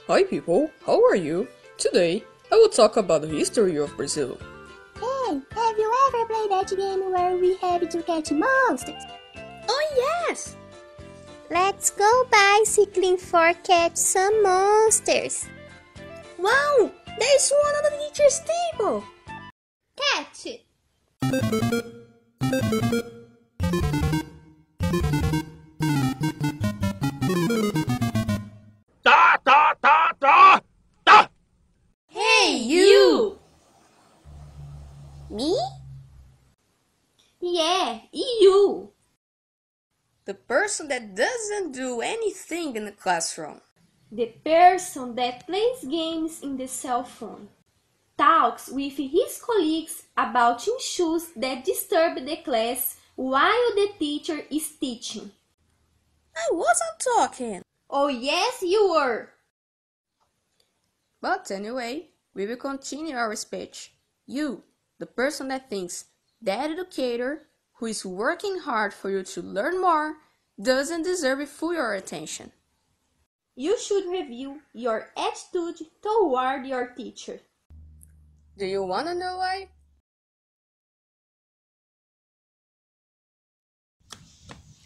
Hi people, how are you? Today, I will talk about the history of Brazil. Hey, have you ever played that game where we had to catch monsters? Oh yes! Let's go bicycling for catch some monsters. Wow! There's one on the teacher's table! Catch it! Da da da da da! Hey, you! Me? Yeah, you! The person that doesn't do anything in the classroom. The person that plays games in the cell phone. Talks with his colleagues about issues that disturb the class while the teacher is teaching. I wasn't talking. Oh yes, you were! But anyway, we will continue our speech. You, the person that thinks that educator who is working hard for you to learn more doesn't deserve full your attention. You should review your attitude toward your teacher. Do you wanna know why?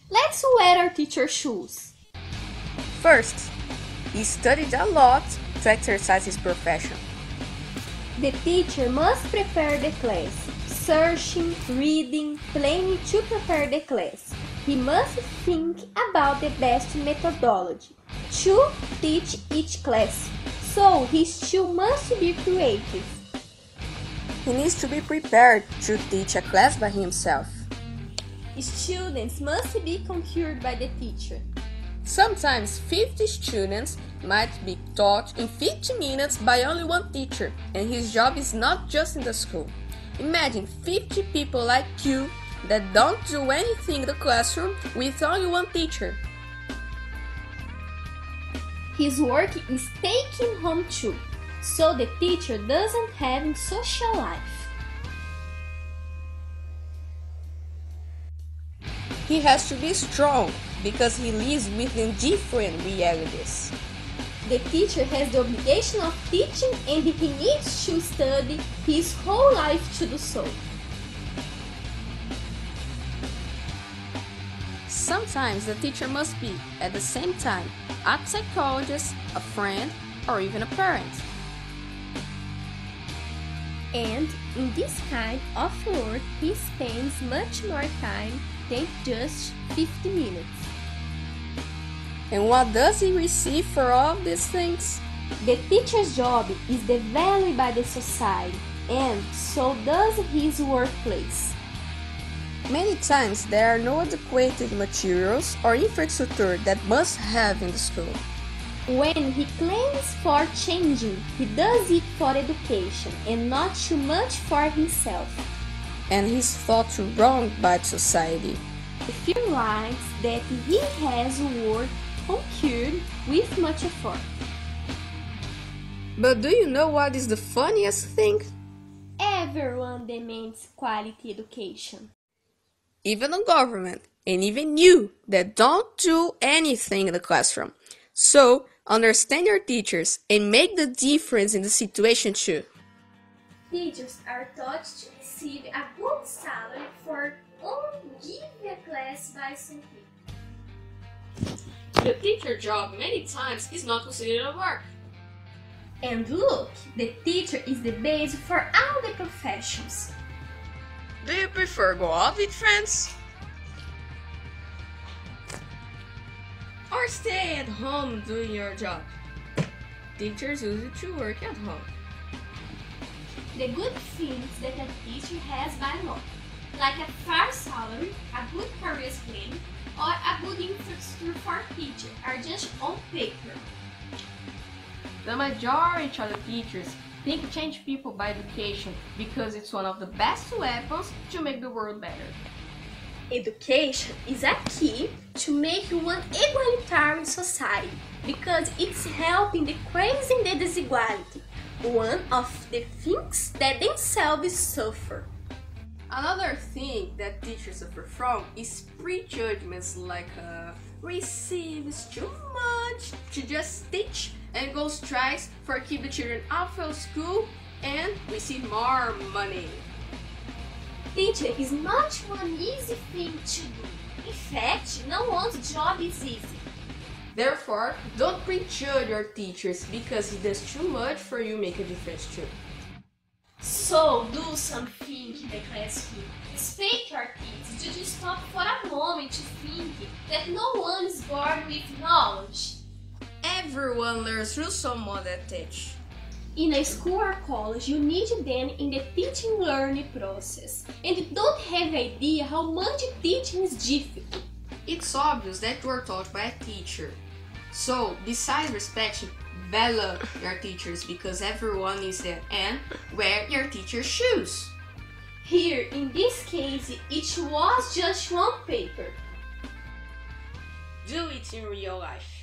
Let's wear our teacher's shoes. First, he studied a lot to exercise his profession. The teacher must prepare the class, searching, reading, planning to prepare the class. He must think about the best methodology to teach each class, so he still must be creative. He needs to be prepared to teach a class by himself. Students must be conquered by the teacher. Sometimes 50 students might be taught in 50 minutes by only one teacher, and his job is not just in the school. Imagine 50 people like you that don't do anything in the classroom with only one teacher. His work is taking home too, so the teacher doesn't have a social life. He has to be strong because he lives within different realities. The teacher has the obligation of teaching and he needs to study his whole life to do so. Sometimes the teacher must be, at the same time, a psychologist, a friend, or even a parent. And in this kind of work, he spends much more time than just 50 minutes. And what does he receive for all of these things? The teacher's job is valued by the society, and so does his workplace. Many times there are no adequate materials or infrastructure that must have in the school. When he claims for changing, he does it for education and not too much for himself. And he's thought wrong by society. He realizes that he has worked conquered with much effort. But do you know what is the funniest thing? Everyone demands quality education. Even the government, and even you that don't do anything in the classroom. So, understand your teachers and make the difference in the situation too. Teachers are taught to receive a good salary for only giving a class by some people. The teacher job many times is not considered a work. And look, the teacher is the base for all the professions. Do you prefer go out with friends? Or stay at home doing your job? Teachers use it to work at home. The good things that a teacher has by law, like a fair salary, a good career plan, or a good infrastructure for teachers, are just on paper. The majority of the teachers think change people by education because it's one of the best weapons to make the world better. Education is a key to make one egalitarian society because it's helping decreasing the desiguality, one of the things that themselves suffer. Another thing that teachers suffer from is prejudgments like receives too much to just teach and go strikes for keep the children out of school and receive more money. Teacher is not one easy thing to do. In fact, no one's job is easy. Therefore, don't prejudge your teachers because it does too much for you make a difference too. So do something in the classroom. Respect your kids. Did you stop for a moment to think that no one is born with knowledge? Everyone learns through someone that teach. In a school or college, you need them in the teaching-learning process. And you don't have idea how much teaching is difficult. It's obvious that you are taught by a teacher. So, besides respecting, value your teachers because everyone is there and wear your teacher's shoes. Here, in this case, it was just one paper. Do it in real life.